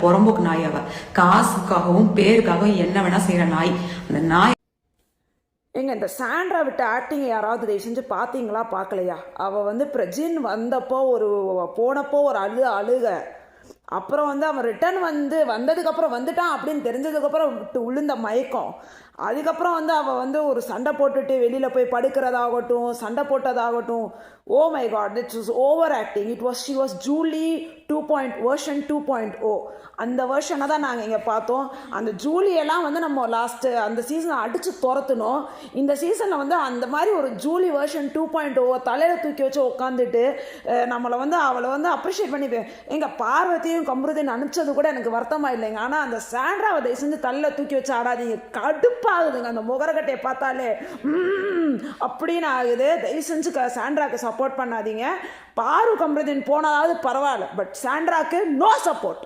புறம்போக்கு நாய். அவ காசுக்காகவும் பேருக்காகவும் என்ன வேணா செய்யற நாய். அந்த நாய் எங்க இந்த சாண்ட்ரா விட்டு ஆக்டிங் யாராவது தயவு செஞ்சு பார்த்தீங்களா பார்க்கலையா? அவள் பிரஜின் வந்தப்போ போனப்போ ஒரு அழுக. அப்புறம் அவன் ரிட்டர்ன் வந்ததுக்கப்புறம் வந்துட்டான் அப்படின்னு தெரிஞ்சதுக்கப்புறம் விழுந்த மயக்கம். அதுக்கப்புறம் அவள் ஒரு சண்டை போட்டுட்டு வெளியில் போய் படுக்கிறதாகட்டும், சண்டை போட்டதாகட்டும், oh my god, it's was over acting. She was Julie version 2.0. அந்த வெர்ஷனை தான் நாங்கள் இங்கே பார்த்தோம். அந்த ஜூலியெல்லாம் நம்ம லாஸ்ட்டு அந்த சீசனை அடித்து துரத்துனோம். இந்த சீசனில் அந்த மாதிரி ஒரு ஜூலி வெர்ஷன் 2.0 தலையில் தூக்கி வச்சு உட்காந்துட்டு நம்மளை அவளை அப்ரிஷியேட் பண்ணி எங்கள் பார்வதியும் கம்ருதீன் அனுப்பிச்சது கூட எனக்கு வருத்தமாக இல்லைங்க. ஆனால் அந்த சாண்ட்ராவை தயவு செஞ்சு தலையில் தூக்கி வச்சு ஆடாதீங்க, கடுப்பாகுதுங்க. அந்த முகரக்கட்டையை பார்த்தாலே அப்படின்னு ஆகுது. தயவு செஞ்சு சாண்ட்ராக்கு சப்போர்ட் பண்ணாதீங்க. பாரு கம்ருதீன் போனாவது பரவாயில்ல, பட் சாண்ட்ராக்கு நோ சப்போர்ட்.